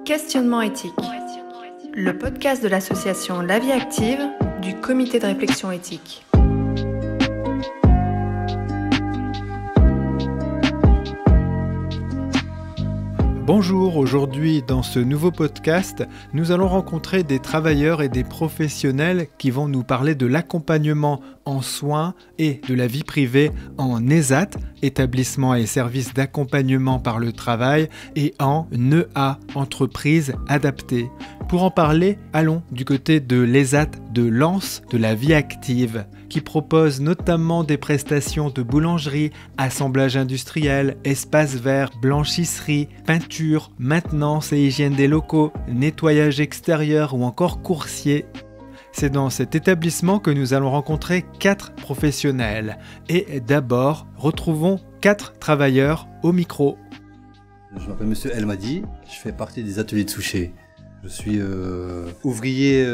Questionnement éthique, le podcast de l'association La Vie Active du comité de réflexion éthique. Bonjour, aujourd'hui dans ce nouveau podcast, nous allons rencontrer des travailleurs et des professionnels qui vont nous parler de l'accompagnement en soins et de la vie privée en ESAT, établissement et service d'accompagnement par le travail, et en EA, entreprise adaptée. Pour en parler, allons du côté de l'ESAT de Lens de la Vie Active, qui propose notamment des prestations de boulangerie, assemblage industriel, espace vert, blanchisserie, peinture, maintenance et hygiène des locaux, nettoyage extérieur ou encore coursier. C'est dans cet établissement que nous allons rencontrer 4 professionnels. Et d'abord, retrouvons 4 travailleurs au micro. Je m'appelle Monsieur Elmadi, je fais partie des ateliers de Souchet. Je suis ouvrier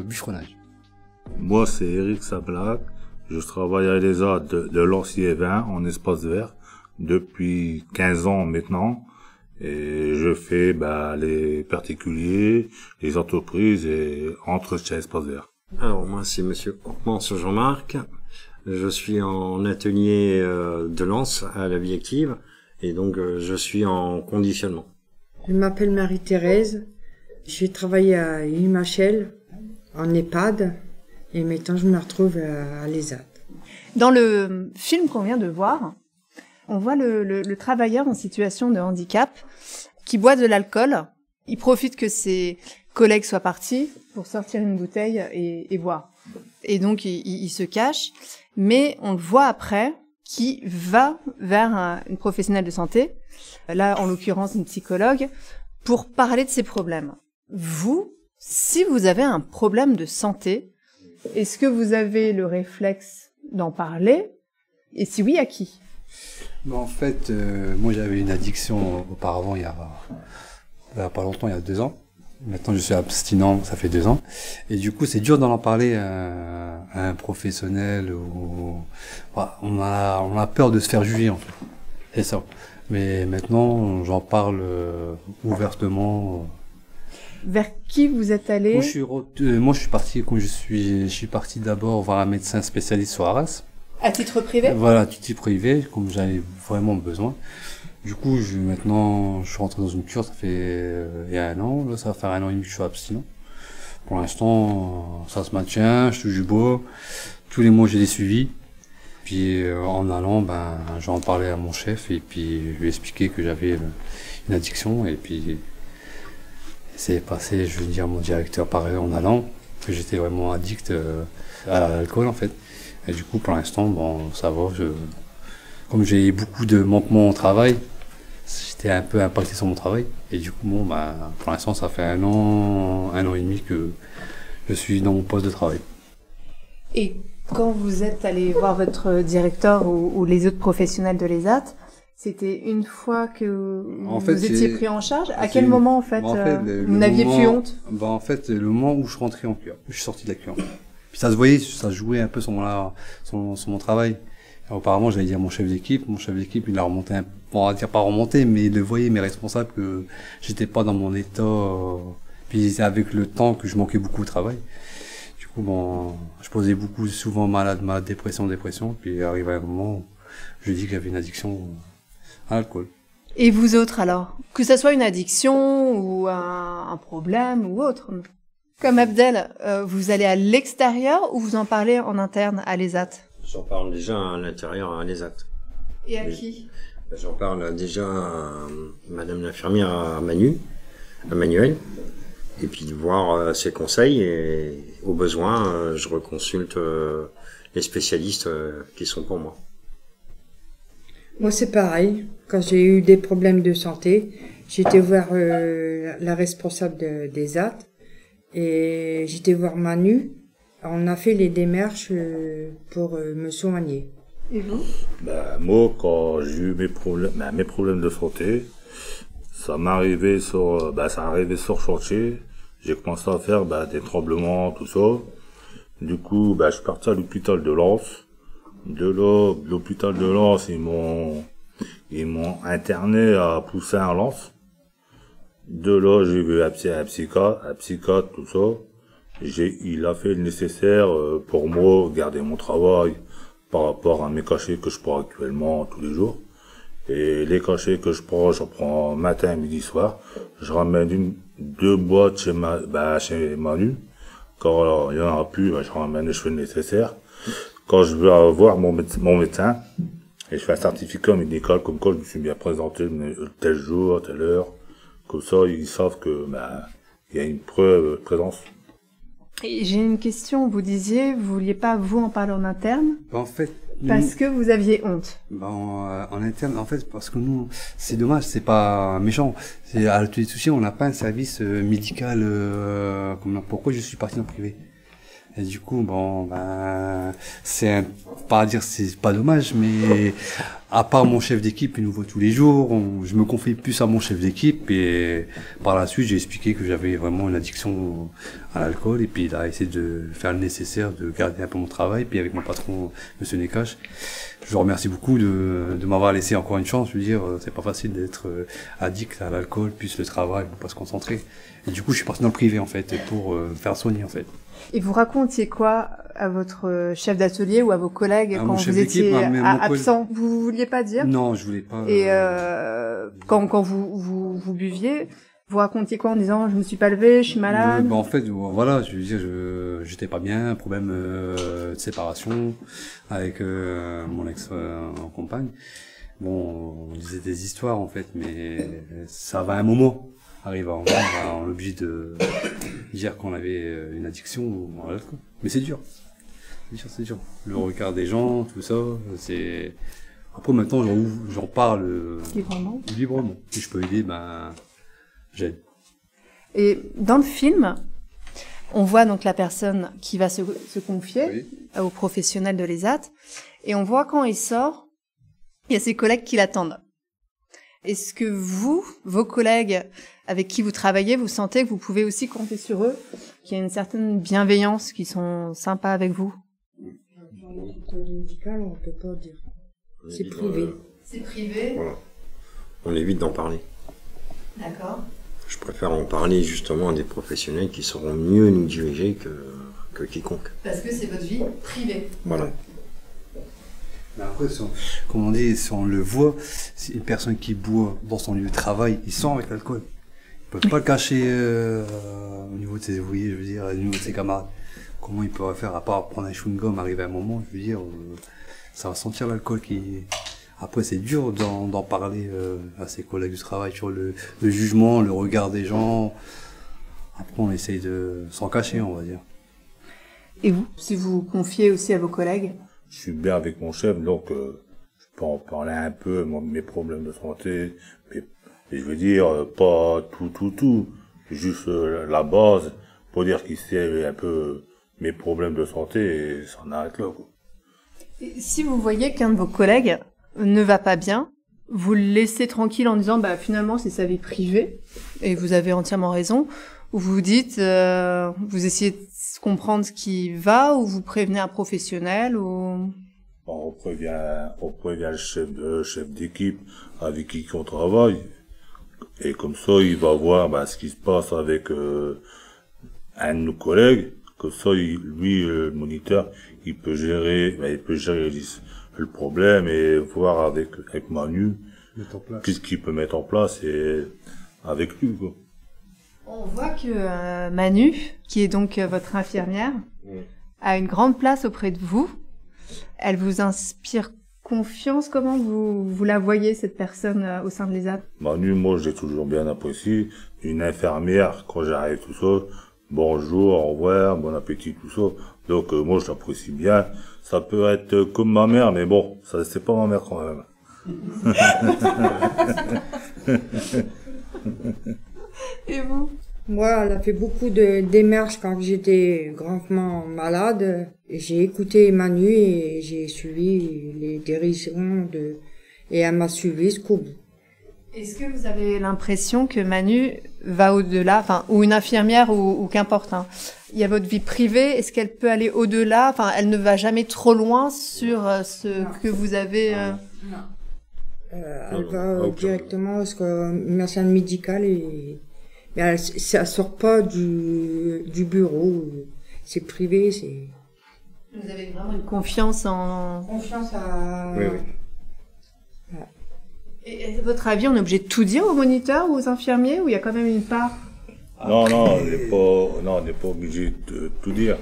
bûcheronnage. Moi, c'est Eric Sablak. Je travaille à l'ESAT de Lens-et-Vin en espace vert depuis 15 ans maintenant. Et je fais les particuliers, les entreprises et entretien espace vert. Alors moi, c'est Monsieur Hockmans Jean-Marc. Je suis en atelier de Lens à la Vie Active et donc je suis en conditionnement. Je m'appelle Marie-Thérèse. J'ai travaillé à UMHL en EHPAD. Et maintenant, je me retrouve à l'ESAT. Dans le film qu'on vient de voir, on voit le travailleur en situation de handicap qui boit de l'alcool. Il profite que ses collègues soient partis pour sortir une bouteille et boire. Et donc, il se cache. Mais on le voit après qui va vers une professionnelle de santé, là, en l'occurrence, une psychologue, pour parler de ses problèmes. Vous, si vous avez un problème de santé, est-ce que vous avez le réflexe d'en parler? Et si oui, à qui? En fait, moi j'avais une addiction auparavant, il y a pas longtemps, il y a 2 ans. Maintenant je suis abstinent, ça fait 2 ans. Et du coup c'est dur d'en parler à un professionnel. On a peur de se faire juger en fait. C'est ça. Mais maintenant j'en parle ouvertement. Vers qui vous êtes allé? Moi, je suis parti, je suis parti d'abord voir un médecin spécialiste sur Arras. À titre privé? Voilà, à titre privé, comme j'avais vraiment besoin. Du coup, maintenant, je suis rentré dans une cure, ça fait, il y a 1 an, là, ça va faire 1 an et demi que je suis abstinent. Pour l'instant, ça se maintient, je touche du bois. Tous les mois, j'ai des suivis. Puis, en allant, j'en parlais à mon chef, et puis, je lui ai expliqué que j'avais une addiction, et puis, c'est passé, je veux dire, mon directeur pareil en allant, que j'étais vraiment addict à l'alcool en fait. Et du coup, pour l'instant, ça va. Comme j'ai beaucoup de manquements au travail, j'étais un peu impacté sur mon travail. Et du coup, pour l'instant, ça fait 1 an et demi que je suis dans mon poste de travail. Et quand vous êtes allé voir votre directeur ou les autres professionnels de l'ESAT, c'était une fois que vous étiez pris en charge? À quel moment, en fait, vous n'aviez plus honte? En fait, le moment où je suis rentré en cure, je suis sorti de la cure. Puis ça se voyait, ça jouait un peu sur mon travail. Et auparavant, j'allais dire mon chef d'équipe, il a remonté on va dire pas remonté, mais il le voyait, mes responsables, que j'étais pas dans mon état, puis c'est avec le temps que je manquais beaucoup au travail. Du coup, je posais souvent malade, dépression, puis arrivé à un moment où je dis que j'avais une addiction à l'alcool. Et vous autres alors? Que ça soit une addiction ou un problème ou autre? Comme Abdel, vous allez à l'extérieur ou vous en parlez en interne à l'ESAT? J'en parle déjà à l'intérieur à l'ESAT. Et à qui? J'en parle déjà à Madame l'infirmière, à Manuel, et puis de voir ses conseils, et au besoin, je reconsulte les spécialistes qui sont pour moi. Moi, c'est pareil. Quand j'ai eu des problèmes de santé, j'étais voir la responsable des ZAT et j'étais voir Manu. On a fait les démarches pour me soigner. Et vous? Moi, quand j'ai eu mes problèmes de santé, ça m'arrivait sur chantier. J'ai commencé à faire des tremblements, tout ça. Du coup, je suis parti à l'hôpital de Lens. De là, l'hôpital de Lens, ils m'ont interné à Poussin à Lens. De là, j'ai vu un psychiatre, tout ça. Il a fait le nécessaire pour moi, garder mon travail par rapport à mes cachets que je prends actuellement tous les jours. Et les cachets que j'en prends matin, midi, soir. Je ramène 2 boîtes chez Manu. Quand il y en a plus, je ramène et je fais le nécessaire. Quand je vais voir mon médecin, et je fais un certificat médical comme quoi je me suis bien présenté tel jour, telle heure. Comme ça, ils savent que il y a une preuve de présence. Et j'ai une question. Vous disiez, vous vouliez pas vous en parler en interne En fait, parce que vous aviez honte. En interne, en fait, parce que nous, c'est dommage, c'est pas méchant. C'est à l'atelier de sushi, on n'a pas un service médical. Pourquoi je suis parti dans le privé? Et du coup, pas à dire c'est pas dommage, mais à part mon chef d'équipe, il nous voit tous les jours, je me confie plus à mon chef d'équipe et par la suite, j'ai expliqué que j'avais vraiment une addiction à l'alcool et puis il a essayé de faire le nécessaire, de garder un peu mon travail. Puis avec mon patron, Monsieur Nekache, je le remercie beaucoup de m'avoir laissé encore une chance. Je veux dire, c'est pas facile d'être addict à l'alcool, plus le travail, pour pas se concentrer. Et du coup, je suis parti dans le privé, en fait, pour me faire soigner, en fait. Et vous racontiez quoi à votre chef d'atelier ou à vos collègues quand vous étiez absent? Vous vouliez pas dire? Non, je voulais pas. Et quand vous buviez, vous racontiez quoi en disant je me suis pas levé, je suis malade? En fait, voilà, je veux dire, j'étais pas bien, problème de séparation avec mon ex compagne. Bon, on disait des histoires en fait, mais ça va un moment. Arrive on est obligé de dire qu'on avait une addiction à l'alcool. Mais c'est dur. C'est dur. Le regard des gens, tout ça, c'est... Après, maintenant, j'en parle librement. Si je peux aider, j'aide. Et dans le film, on voit donc la personne qui va se confier aux professionnels de l'ESAT. Et on voit quand il sort, il y a ses collègues qui l'attendent. Est-ce que vous, vos collègues avec qui vous travaillez, vous sentez que vous pouvez aussi compter sur eux, qu'il y a une certaine bienveillance, qu'ils sont sympas avec vous? Dans le médical, on peut pas dire. C'est privé. C'est privé. Voilà. On évite d'en parler. D'accord. Je préfère en parler justement à des professionnels qui sauront mieux nous diriger que quiconque. Parce que c'est votre vie privée. Voilà. Mais après, comme on dit, si on le voit, c'est une personne qui boit dans son lieu de travail, il sent avec l'alcool. Il peut pas le cacher au niveau de ses ouvriers, je veux dire, au niveau de ses camarades. Comment il pourrait faire à part prendre un chewing-gum, arriver à un moment, je veux dire, ça va sentir l'alcool qui... Après, c'est dur d'en parler à ses collègues du travail sur le jugement, le regard des gens. Après, on essaye de s'en cacher, on va dire. Et vous, si vous confiez aussi à vos collègues? Je suis bien avec mon chef, donc je peux en parler un peu, mes problèmes de santé, mais je veux dire, pas tout, juste la base, pour dire qu'il sait un peu mes problèmes de santé, et ça en arrête là, quoi. Et si vous voyez qu'un de vos collègues ne va pas bien, vous le laissez tranquille en disant finalement c'est sa vie privée, et vous avez entièrement raison, ou vous dites, vous essayez de comprendre ce qui va, ou vous prévenez un professionnel, ou... On prévient le chef d'équipe avec qui on travaille, et comme ça il va voir ce qui se passe avec un de nos collègues. Comme ça, lui, le moniteur, il peut gérer le problème et voir avec Manu qu'est-ce qu'il peut mettre en place et avec lui, quoi. On voit que Manu, qui est donc votre infirmière, a une grande place auprès de vous. Elle vous inspire confiance. Comment vous la voyez, cette personne, au sein de l'ESAT? Manu, moi, je l'ai toujours bien apprécié. Une infirmière, quand j'arrive, tout ça, bonjour, au revoir, bon appétit, tout ça. Donc, moi, je l'apprécie bien. Ça peut être comme ma mère, mais bon, ça, c'est pas ma mère quand même. Et vous? Moi, elle a fait beaucoup de démarches quand j'étais gravement malade. J'ai écouté Manu et j'ai suivi les dirigeants et elle m'a suivi jusqu'au bout. Est-ce que vous avez l'impression que Manu va au-delà, ou une infirmière ou qu'importe, hein. Il y a votre vie privée, est-ce qu'elle peut aller au-delà? Elle ne va jamais trop loin sur que vous avez... Elle va directement au médecin médical et Mais ça sort pas du bureau. C'est privé, c'est... Vous avez vraiment une confiance en... Confiance à... Oui. Et à votre avis, on est obligé de tout dire aux moniteurs ou aux infirmiers, ou il y a quand même une part? Non, on n'est pas obligé de tout dire.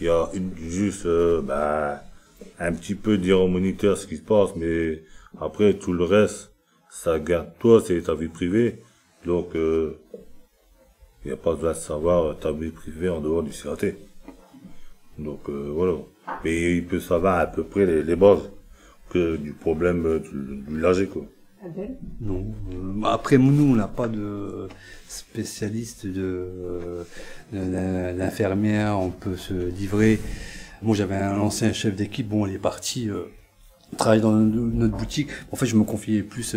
Il y a juste, un petit peu dire au moniteur ce qui se passe, mais après, tout le reste, ça garde toi, c'est ta vie privée. Donc, il n'y a pas besoin de savoir ta vie privée en dehors du CAT. Donc, voilà. Mais il peut savoir à peu près les bases du problème du lager, quoi. Non. Après, nous, on n'a pas de spécialiste de l'infirmière, on peut se livrer. Moi, j'avais un ancien chef d'équipe, bon, il est parti travailler dans notre boutique. En fait, je me confiais plus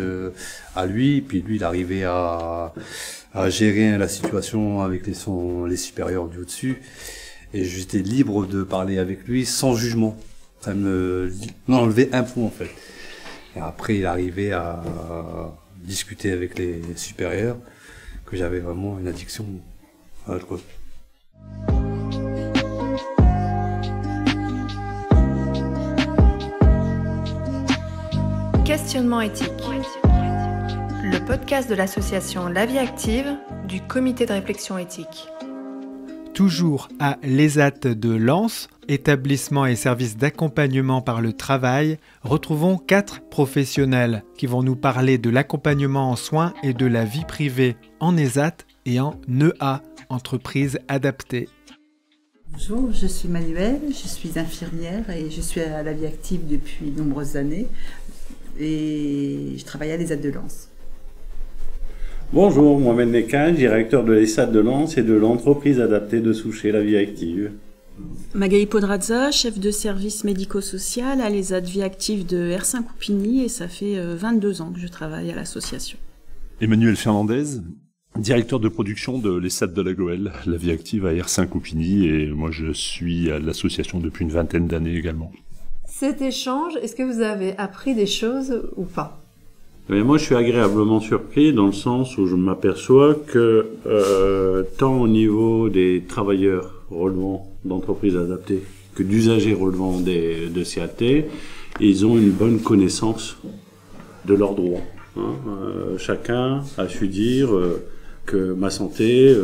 à lui, puis lui, il arrivait à gérer la situation avec les supérieurs du au-dessus. Et j'étais libre de parler avec lui sans jugement. Ça me enlevait un point, en fait. Et après, il arrivait à discuter avec les supérieurs que j'avais vraiment une addiction à l'alcool. Questionnement éthique. Le podcast de l'association La Vie Active du comité de réflexion éthique. Toujours à l'ESAT de Lens, établissement et service d'accompagnement par le travail, retrouvons 4 professionnels qui vont nous parler de l'accompagnement en soins et de la vie privée en ESAT et en EA, entreprise adaptée. Bonjour, je suis Manuelle, je suis infirmière et je suis à La Vie Active depuis de nombreuses années et je travaille à l'ESAT de Lens. Bonjour, Mohamed Nekane, directeur de l'ESAT de Lens et de l'entreprise adaptée de Souchet, La Vie Active. Magali Podrazza, chef de service médico-social à l'ESAT Vie Active de Hersin-Coupigny et ça fait 22 ans que je travaille à l'association. Emmanuel Fernandez, directeur de production de l'ESAT de la Goëlle, La Vie Active à Hersin-Coupigny et moi je suis à l'association depuis une vingtaine d'années également. Cet échange, est-ce que vous avez appris des choses ou pas? Mais moi, je suis agréablement surpris dans le sens où je m'aperçois que tant au niveau des travailleurs relevant d'entreprises adaptées que d'usagers relevant de CAT, ils ont une bonne connaissance de leurs droits. Chacun a su dire que ma santé,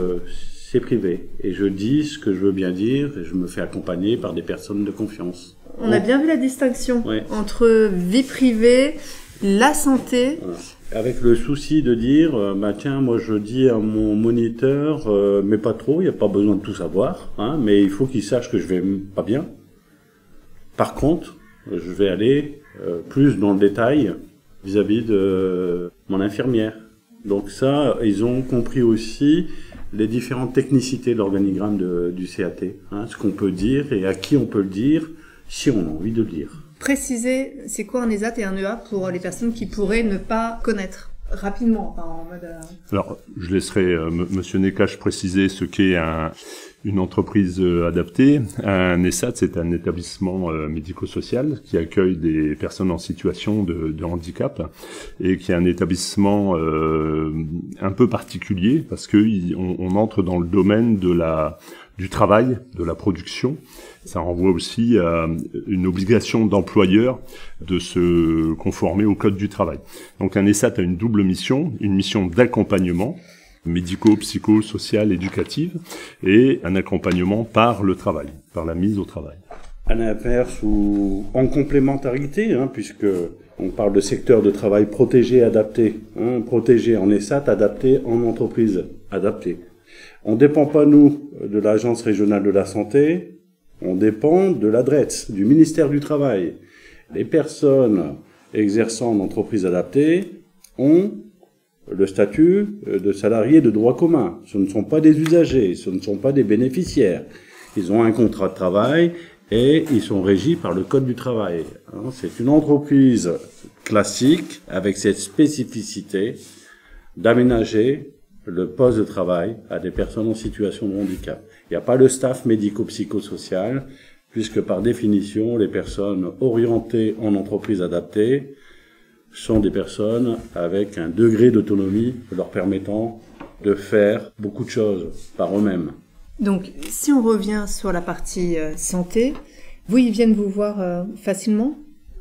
c'est privé. Et je dis ce que je veux bien dire et je me fais accompagner par des personnes de confiance. On a bien vu la distinction entre vie privée, la santé. Voilà. Avec le souci de dire, tiens, moi je dis à mon moniteur, mais pas trop, il n'y a pas besoin de tout savoir, mais il faut qu'il sache que je vais pas bien. Par contre, je vais aller plus dans le détail vis-à-vis de mon infirmière. Donc ça, ils ont compris aussi les différentes technicités de l'organigramme du CAT, ce qu'on peut dire et à qui on peut le dire si on a envie de le dire. Préciser, c'est quoi un ESAT et un EA pour les personnes qui pourraient ne pas connaître rapidement, en mode... Alors, je laisserai Monsieur Nekache préciser ce qu'est une entreprise adaptée. Un ESAT, c'est un établissement médico-social qui accueille des personnes en situation de handicap et qui est un établissement un peu particulier parce que on entre dans le domaine du travail, de la production. Ça renvoie aussi à une obligation d'employeur de se conformer au code du travail. Donc un ESAT a une double mission, une mission d'accompagnement médico, psycho, social, éducative et un accompagnement par le travail, par la mise au travail. À l'inverse ou en complémentarité, puisque on parle de secteur de travail protégé, adapté, protégé en ESAT, adapté en entreprise adaptée. On ne dépend pas, nous, de l'Agence régionale de la santé, on dépend de l'ADRETS, du ministère du Travail. Les personnes exerçant en entreprise adaptée ont le statut de salariés de droit commun. Ce ne sont pas des usagers, ce ne sont pas des bénéficiaires. Ils ont un contrat de travail et ils sont régis par le Code du travail. C'est une entreprise classique avec cette spécificité d'aménager le poste de travail à des personnes en situation de handicap. Il n'y a pas le staff médico-psychosocial, puisque par définition, les personnes orientées en entreprise adaptée sont des personnes avec un degré d'autonomie leur permettant de faire beaucoup de choses par eux-mêmes. Donc, si on revient sur la partie santé, vous, ils viennent vous voir facilement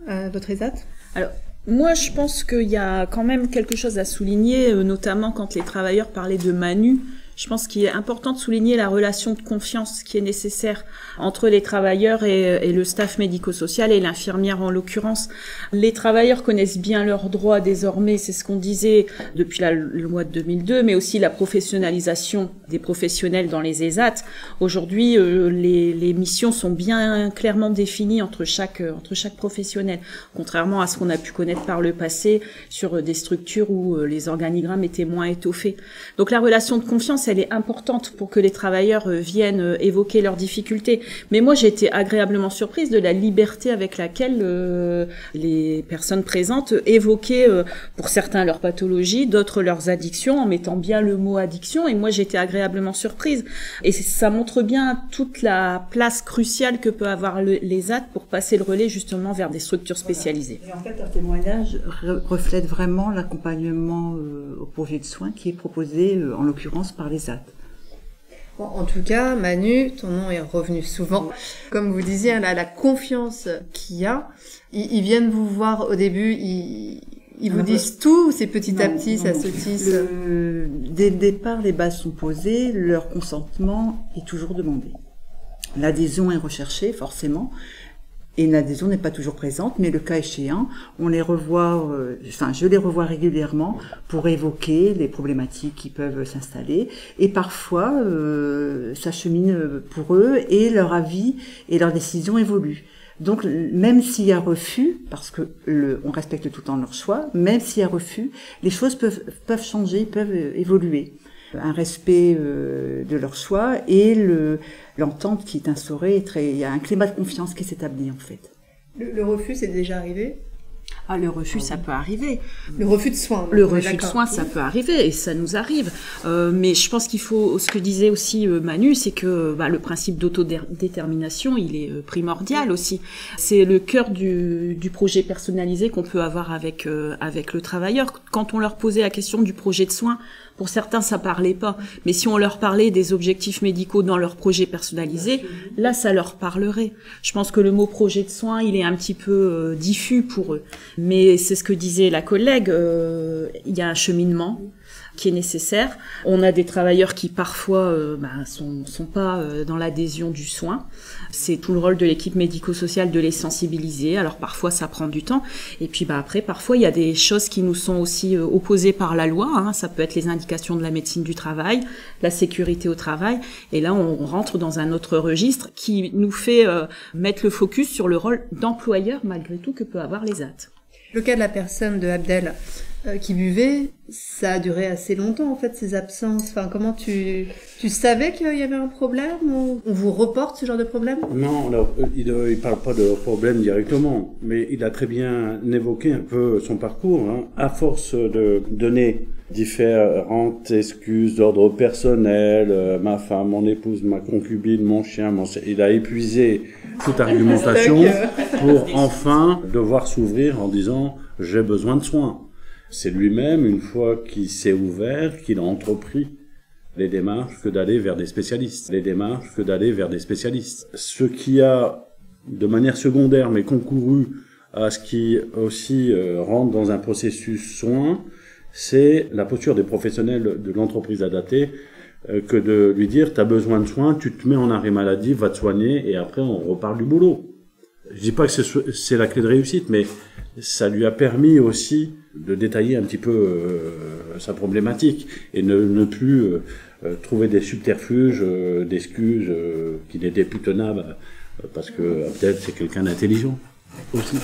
à votre ESAT ? Alors, moi, je pense qu'il y a quand même quelque chose à souligner, notamment quand les travailleurs parlaient de Manu. Je pense qu'il est important de souligner la relation de confiance qui est nécessaire entre les travailleurs et le staff médico-social et l'infirmière en l'occurrence. Les travailleurs connaissent bien leurs droits désormais, c'est ce qu'on disait depuis la loi de 2002, mais aussi la professionnalisation des professionnels dans les ESAT. Aujourd'hui, les missions sont bien clairement définies entre chaque professionnel, contrairement à ce qu'on a pu connaître par le passé sur des structures où les organigrammes étaient moins étoffés. Donc la relation de confiance, elle est importante pour que les travailleurs viennent évoquer leurs difficultés. Mais moi, j'ai été agréablement surprise de la liberté avec laquelle les personnes présentes évoquaient, pour certains, leur pathologie, d'autres leurs addictions, en mettant bien le mot addiction. Et moi, j'ai été agréablement surprise. Et ça montre bien toute la place cruciale que peut avoir l'ESAT pour passer le relais justement vers des structures spécialisées. Et en fait, leur témoignage reflète vraiment l'accompagnement au projet de soins qui est proposé, en l'occurrence, par l'ESAT. Bon, en tout cas, Manu, ton nom est revenu souvent. Comme vous disiez, la confiance qu'il y a, ils viennent vous voir au début, ils vous disent tout, ou c'est petit à petit, ça se tisse? Dès le départ, les bases sont posées, leur consentement est toujours demandé. L'adhésion est recherchée, forcément. Et l'adhésion n'est pas toujours présente, mais le cas échéant, on les revoit, je les revois régulièrement pour évoquer les problématiques qui peuvent s'installer. Et parfois, ça chemine pour eux et leur avis et leur décision évoluent. Donc, même s'il y a refus, parce que on respecte tout le temps leur choix, même s'il y a refus, les choses peuvent changer, peuvent évoluer. Un respect de leur choix et l'entente qui est instaurée, il y a un climat de confiance qui s'établit en fait. Le refus, c'est déjà arrivé? Ah, le refus, ça peut arriver. Le refus de soins. Le refus de soins, ça peut arriver et ça nous arrive. Mais je pense qu'il faut, ce que disait aussi Manu, c'est que le principe d'autodétermination, il est primordial aussi. C'est le cœur du projet personnalisé qu'on peut avoir avec le travailleur. Quand on leur posait la question du projet de soins, pour certains, ça parlait pas. Mais si on leur parlait des objectifs médicaux dans leur projet personnalisé, là, ça leur parlerait. Je pense que le mot projet de soins, il est un petit peu diffus pour eux. Mais c'est ce que disait la collègue, il y a un cheminement qui est nécessaire. On a des travailleurs qui parfois sont pas dans l'adhésion du soin. C'est tout le rôle de l'équipe médico-sociale de les sensibiliser. Alors parfois ça prend du temps. Et puis après, parfois il y a des choses qui nous sont aussi opposées par la loi. Hein. Ça peut être les indications de la médecine du travail, la sécurité au travail. Et là on rentre dans un autre registre qui nous fait mettre le focus sur le rôle d'employeur malgré tout que peut avoir l'ESAT. Le cas de la personne de Abdel qui buvait, ça a duré assez longtemps en fait ces absences. Enfin, comment tu savais qu'il y avait un problème ou on vous reporte ce genre de problème? Non, alors, il parle pas de problème directement, mais il a très bien évoqué un peu son parcours. Hein. À force de donner différentes excuses d'ordre personnel, ma femme, mon épouse, ma concubine, mon chien, il a épuisé toute argumentation pour enfin devoir s'ouvrir en disant « j'ai besoin de soins ». C'est lui-même, une fois qu'il s'est ouvert, qu'il a entrepris les démarches que d'aller vers des spécialistes. Ce qui a, de manière secondaire, mais concouru à ce qui aussi rentre dans un processus soin, c'est la posture des professionnels de l'entreprise adaptée que de lui dire « t'as besoin de soins, tu te mets en arrêt maladie, va te soigner et après on repart du boulot ». Je dis pas que c'est la clé de réussite, mais ça lui a permis aussi de détailler un petit peu sa problématique et ne plus trouver des subterfuges, d'excuses qui n'étaient plus tenables parce que peut-être c'est quelqu'un d'intelligent aussi.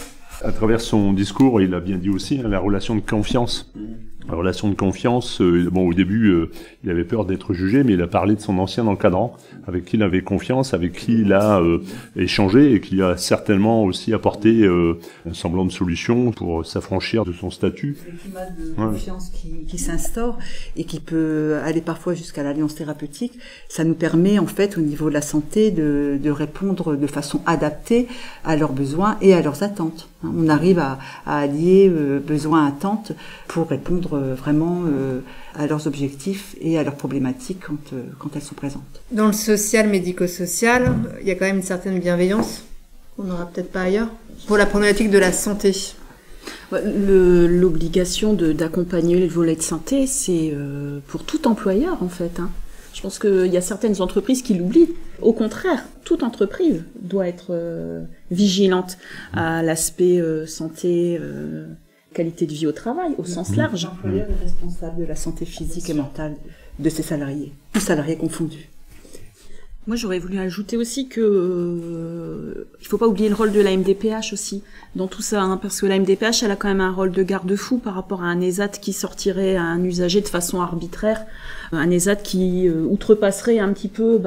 À travers son discours, il a bien dit aussi la relation de confiance. La relation de confiance, au début, il avait peur d'être jugé, mais il a parlé de son ancien encadrant, avec qui il avait confiance, avec qui il a échangé et qui a certainement aussi apporté un semblant de solution pour s'affranchir de son statut. Le climat de confiance qui s'instaure et qui peut aller parfois jusqu'à l'alliance thérapeutique, ça nous permet en fait au niveau de la santé de répondre de façon adaptée à leurs besoins et à leurs attentes. On arrive à allier besoins, attentes pour répondre vraiment à leurs objectifs et à leurs problématiques quand elles sont présentes. Dans le social, médico-social, il y a quand même une certaine bienveillance qu'on n'aura peut-être pas ailleurs. Pour la problématique de la santé. L'obligation d'accompagner le volet de santé, c'est pour tout employeur en fait. Je pense qu'il y a certaines entreprises qui l'oublient. Au contraire, toute entreprise doit être vigilante à l'aspect santé, qualité de vie au travail, au sens large. L'employeur est responsable de la santé physique et mentale de ses salariés, tous salariés confondus. Moi, j'aurais voulu ajouter aussi que il faut pas oublier le rôle de la MDPH aussi dans tout ça, parce que la MDPH, elle a quand même un rôle de garde-fou par rapport à un ESAT qui sortirait à un usager de façon arbitraire, un ESAT qui outrepasserait un petit peu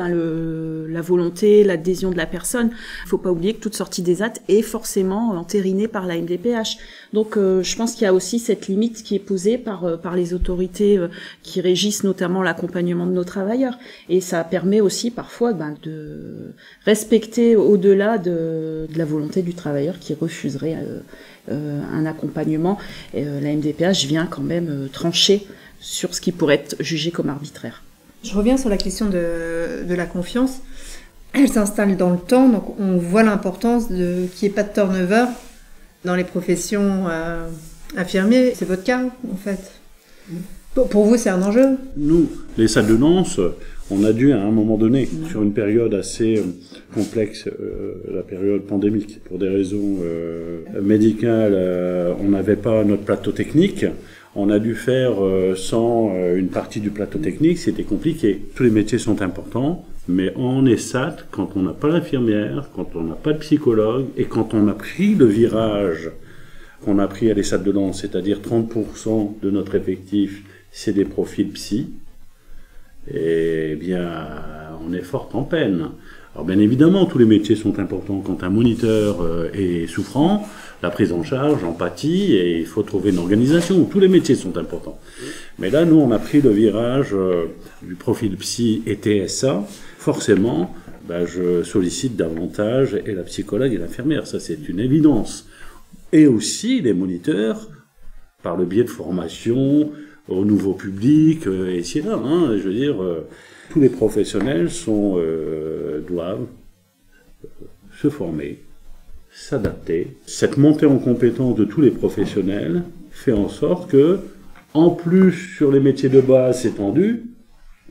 la volonté, l'adhésion de la personne. Il faut pas oublier que toute sortie d'ESAT est forcément entérinée par la MDPH. Donc, je pense qu'il y a aussi cette limite qui est posée par les autorités qui régissent notamment l'accompagnement de nos travailleurs, et ça permet aussi parfois de respecter au-delà de la volonté du travailleur qui refuserait un accompagnement. Et, la MDPH vient quand même trancher sur ce qui pourrait être jugé comme arbitraire. Je reviens sur la question de la confiance. Elle s'installe dans le temps, donc on voit l'importance qu'il n'y ait pas de turnover dans les professions infirmiers. C'est votre cas, en fait. Pour vous, c'est un enjeu? Nous, les salles de danse, on a dû, à un moment donné, sur une période assez complexe, la période pandémique, pour des raisons médicales, on n'avait pas notre plateau technique. On a dû faire sans une partie du plateau technique, c'était compliqué. Tous les métiers sont importants, mais en ESAT, quand on n'a pas d'infirmière, quand on n'a pas de psychologue, et quand on a pris le virage qu'on a pris à l'ESAT de danse, c'est-à-dire 30% de notre effectif, c'est des profils psy, eh bien, on est fort en peine. Alors bien évidemment, tous les métiers sont importants. Quand un moniteur est souffrant, la prise en charge, empathie, et il faut trouver une organisation. Tous les métiers sont importants. Mais là, nous, on a pris le virage du profil psy et TSA. Forcément, je sollicite davantage et la psychologue et l'infirmière. Ça, c'est une évidence. Et aussi les moniteurs, par le biais de formation au nouveau public, et c'est là, je veux dire, tous les professionnels doivent se former, s'adapter. Cette montée en compétence de tous les professionnels fait en sorte que, en plus sur les métiers de base, c'est tendu,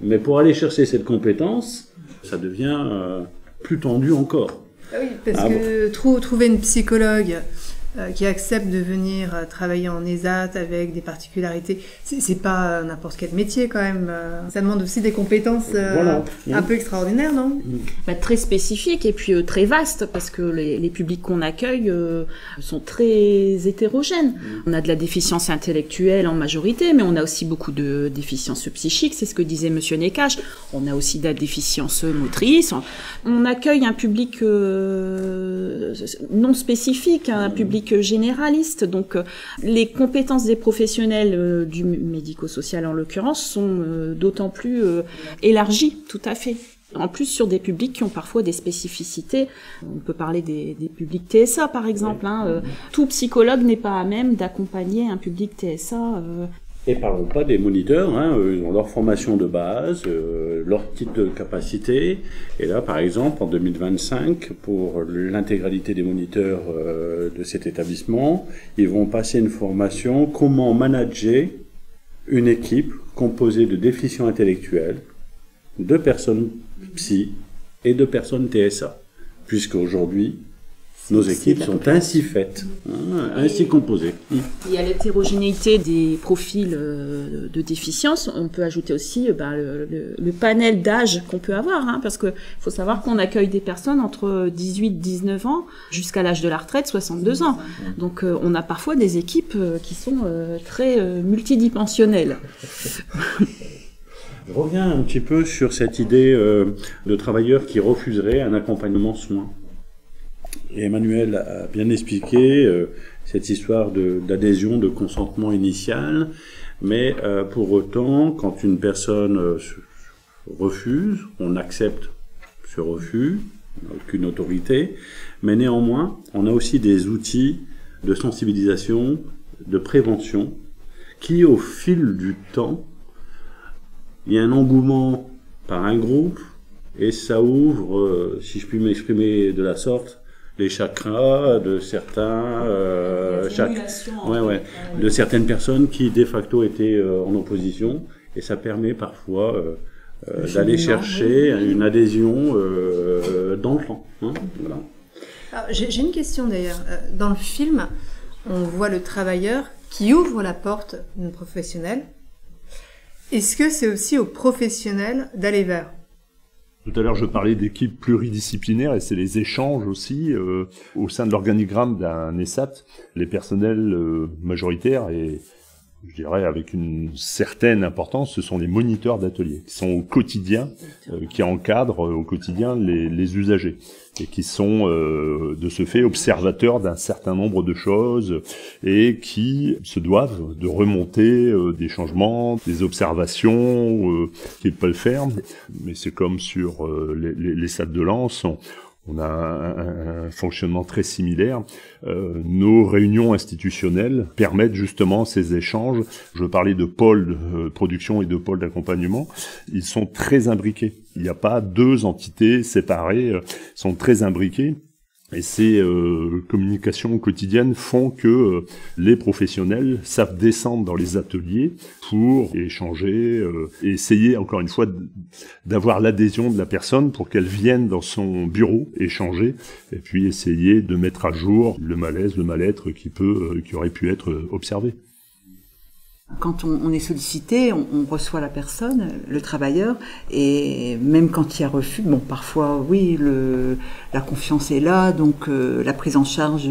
mais pour aller chercher cette compétence, ça devient plus tendu encore. Ah oui, parce que trouver une psychologue qui accepte de venir travailler en ESAT avec des particularités, c'est pas n'importe quel métier quand même. Ça demande aussi des compétences un peu extraordinaires, non? Très spécifiques et puis très vastes, parce que les publics qu'on accueille sont très hétérogènes. On a de la déficience intellectuelle en majorité, mais on a aussi beaucoup de déficiences psychiques, c'est ce que disait Monsieur Nekache. On a aussi de la déficience motrice. On accueille un public non spécifique, un public généraliste, donc les compétences des professionnels du médico-social en l'occurrence sont d'autant plus élargies, tout à fait. En plus sur des publics qui ont parfois des spécificités. On peut parler des publics TSA par exemple. Tout psychologue n'est pas à même d'accompagner un public TSA. Et parlons pas des moniteurs, ils ont leur formation de base, leur titre de capacité. Et là, par exemple, en 2025, pour l'intégralité des moniteurs de cet établissement, ils vont passer une formation comment manager une équipe composée de déficients intellectuels, de personnes psy et de personnes TSA. Puisqu'aujourd'hui, nos équipes sont ainsi faites, ainsi composées. Et à l'hétérogénéité des profils de déficience, on peut ajouter aussi le panel d'âge qu'on peut avoir, parce que faut savoir qu'on accueille des personnes entre 18-19 ans jusqu'à l'âge de la retraite, 62 ans. Donc on a parfois des équipes qui sont très multidimensionnelles. Je reviens un petit peu sur cette idée de travailleurs qui refuseraient un accompagnement soin. Et Emmanuel a bien expliqué cette histoire d'adhésion, de consentement initial, mais pour autant, quand une personne refuse, on accepte ce refus, on n'a aucune autorité, mais néanmoins, on a aussi des outils de sensibilisation, de prévention, qui au fil du temps, il y a un engouement par un groupe, et ça ouvre, si je puis m'exprimer de la sorte, les chakras de certains, de certaines personnes qui de facto étaient en opposition, et ça permet parfois d'aller chercher une adhésion dans le temps. Hein, voilà. Alors, j'ai une question d'ailleurs. Dans le film, on voit le travailleur qui ouvre la porte d'une professionnelle. Est-ce que c'est aussi aux professionnels d'aller vers ? Tout à l'heure, je parlais d'équipes pluridisciplinaires et c'est les échanges aussi au sein de l'organigramme d'un ESAT. Les personnels majoritaires et je dirais avec une certaine importance, ce sont les moniteurs d'ateliers qui sont au quotidien, qui encadrent au quotidien les usagers et qui sont de ce fait observateurs d'un certain nombre de choses et qui se doivent de remonter des changements, des observations qu'ils peuvent faire. Mais c'est comme sur les SAT de Lens. On a un fonctionnement très similaire. Nos réunions institutionnelles permettent justement ces échanges. Je parlais de pôles de production et de pôles d'accompagnement. Ils sont très imbriqués. Il n'y a pas deux entités séparées. Ils sont très imbriqués. Et ces communications quotidiennes font que les professionnels savent descendre dans les ateliers pour échanger, et essayer encore une fois d'avoir l'adhésion de la personne pour qu'elle vienne dans son bureau échanger, et puis essayer de mettre à jour le malaise, le mal-être qui aurait pu être observé. Quand on est sollicité, on reçoit la personne, le travailleur, et même quand il y a refus, bon, parfois, oui, la confiance est là, donc la prise en charge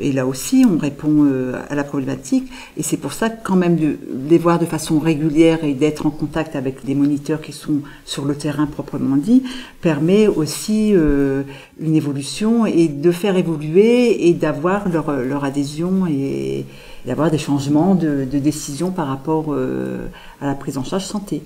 est là aussi, on répond à la problématique, et c'est pour ça que quand même de les voir de façon régulière et d'être en contact avec des moniteurs qui sont sur le terrain proprement dit, permet aussi une évolution et de faire évoluer et d'avoir leur adhésion et d'avoir des changements de décision par rapport à la prise en charge santé.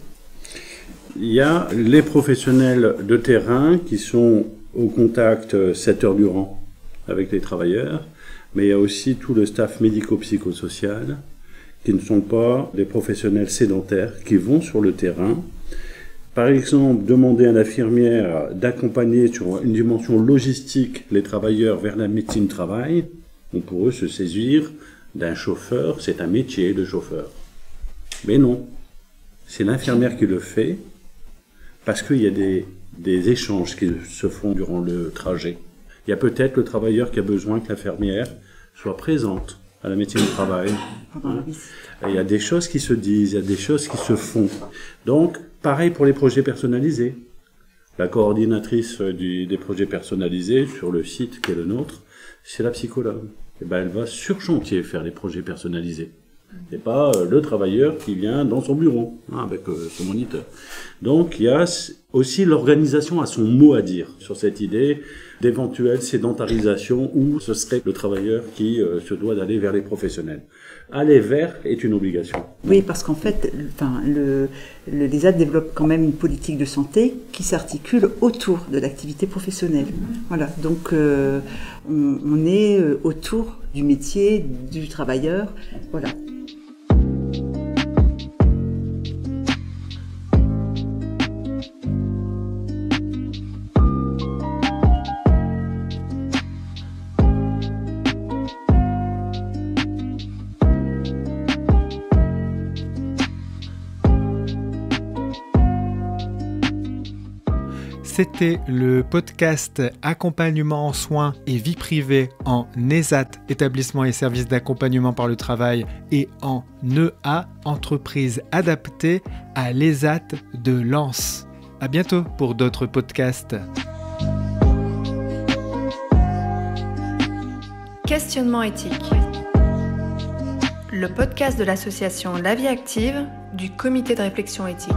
Il y a les professionnels de terrain qui sont au contact 7 heures durant avec les travailleurs, mais il y a aussi tout le staff médico-psychosocial qui ne sont pas des professionnels sédentaires, qui vont sur le terrain. Par exemple, demander à l'infirmière d'accompagner sur une dimension logistique les travailleurs vers la médecine du travail, on pourrait se saisir d'un chauffeur, c'est un métier de chauffeur. Mais non, c'est l'infirmière qui le fait, parce qu'il y a des échanges qui se font durant le trajet. Il y a peut-être le travailleur qui a besoin que l'infirmière soit présente à la médecine du travail. Et il y a des choses qui se disent, il y a des choses qui se font. Donc, pareil pour les projets personnalisés. La coordinatrice des projets personnalisés sur le site qui est le nôtre, c'est la psychologue. Et ben elle va sur chantier faire les projets personnalisés. Et pas le travailleur qui vient dans son bureau avec son moniteur. Donc il y a aussi l'organisation a son mot à dire sur cette idée d'éventuelle sédentarisation où ce serait le travailleur qui se doit d'aller vers les professionnels. Aller vers est une obligation. Oui, parce qu'en fait, l'ESAT développe quand même une politique de santé qui s'articule autour de l'activité professionnelle. Voilà, donc on est autour du métier, du travailleur, voilà. C'était le podcast Accompagnement en soins et vie privée en ESAT, établissement et services d'accompagnement par le travail, et en EA, entreprise adaptée à l'ESAT de Lens. À bientôt pour d'autres podcasts. Questionnement éthique. Le podcast de l'association La Vie Active du comité de réflexion éthique.